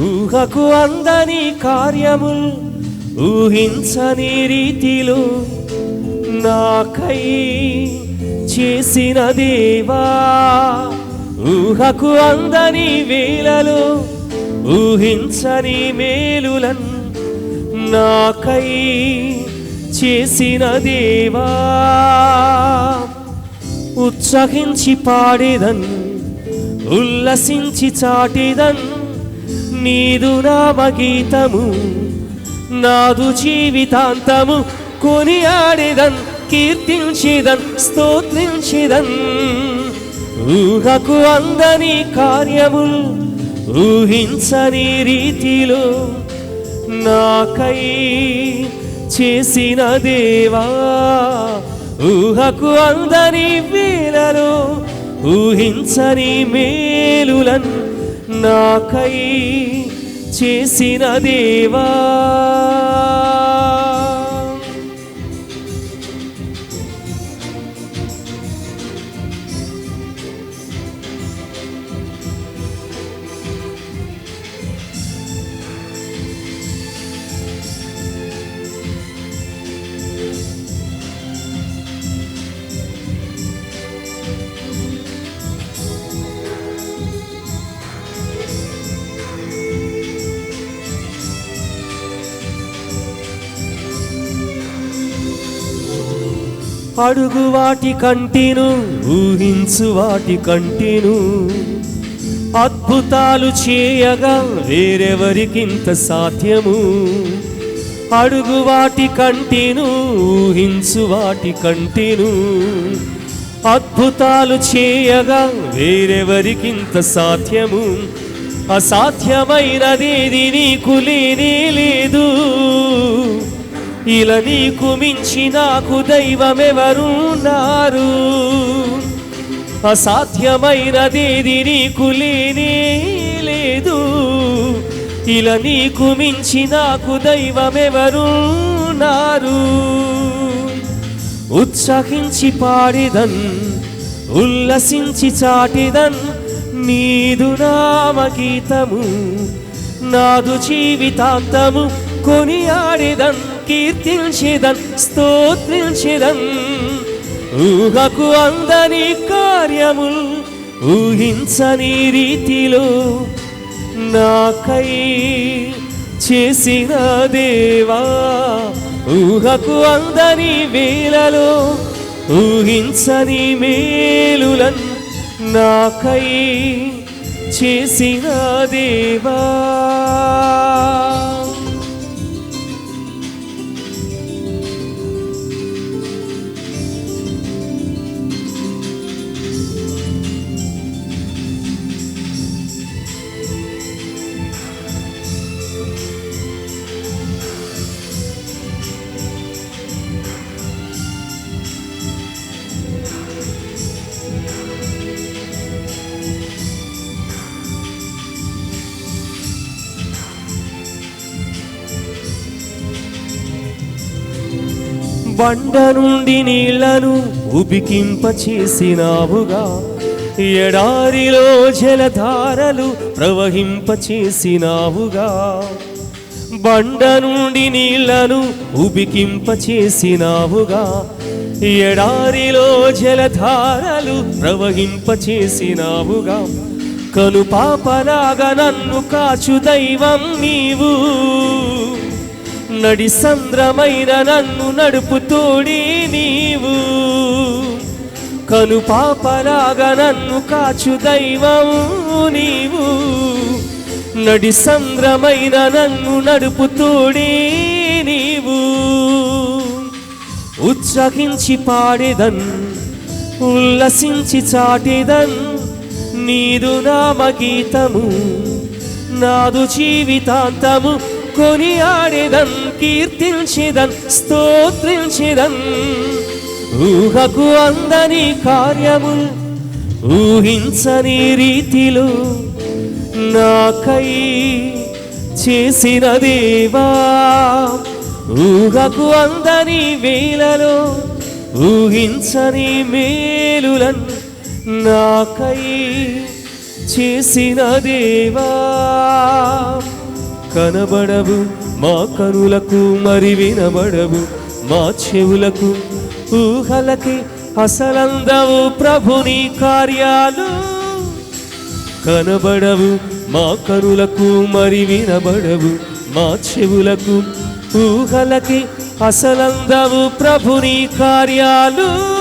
ఊహకు అందని కార్యముల్ ఊహించని రీతిలో నాకై చేసిన దేవా, ఊహకు అందని వేళలో ఊహించని మేలులను నాకై చేసిన దేవా, ఉత్సహించి పాడేదన్ ఉల్లసించి చాటేదన్ నీదు నామగీతము, నాదు జీవితాంతము కొనియాడేదన్ కీర్తించేదన్ స్తోత్రించేదన్. ఊహకు అందని కార్యముల్ ఊహించని రీతిలో నాకై చేసిన దేవా, ఊహకు అందని వేళలో ఊహించని మేలులను నాకై చేసిన దేవా. అడుగు వాటి కంటిను ఊహించు వాటి కంటిను, అద్భుతాలు చేయగా వేరెవరికింత సాధ్యము. అడుగు వాటి కంటిను ఊహించు వాటి కంటిను, అద్భుతాలు చేయగా వేరెవరికింత సాధ్యము. అసాధ్యమైనదేది నీకు లేనే లేదు, ఇలా నీకు మించి నాకు దైవమెవరున్నారు. అసాధ్యమైనదేది నీకు లేనే లేదు, ఇలా నీకు మించి నాకు దైవమెవరున్నారు. ఉత్సహించి పాడేదన్ ఉల్లసించి చాటేదన్ నీదు నామగీతము, నాదు జీవితాంతము కొనియాడేదన్ కీర్తించేదన్ స్తోత్రించేదన్. ఊహకు అందని కార్యముల్ ఊహించని రీతిలో నాకై చేసిన దేవా, ఊహకు అందని వేళలో ఊహించని మేలులను నాకై చేసిన దేవా. బండ నుండి నీళ్లను ఉబికింప చేసినావుగా, ఎడారిలో జలధారలు ప్రవహింప చేసినావుగా. బండ నుండి నీళ్లను ఉబికింప చేసినావుగా, ఎడారిలో జలధారలు ప్రవహింప చేసినావుగా. కను పాపలాగా నన్ను కాచు దైవం నీవు, నడి సంద్రమైన నన్ను నడుపు తోడి నీవు. కను పాపలాగా నన్ను కాచు దైవం నీవు, నడి సంద్రమైన నన్ను నడుపు తోడి నీవు. ఉత్సహించి పాడేదన్ ఉల్లసించి చాటేదన్ నీదు నామగీతము, నాదు జీవితాంతము కొనియాడేదన్ కీర్తించేదన్ స్తోత్రించేదన్. ఊహకు అందని కార్యముల్ ఊహించని రీతిలో నాకై చేసిన దేవా, ఊహకు అందని వేళలో ఊహించని మేలులను నాకై చేసిన దేవా. కనబడవు మా కనులకు మరి వినబడవు మా చెవులకు, ఊహలకి అసలందవు ప్రభుని కార్యాలు. కనబడవు మా కనులకు మరి వినబడవు మా చెవులకు, ఊహలకి అసలందవు ప్రభుని కార్యాలు.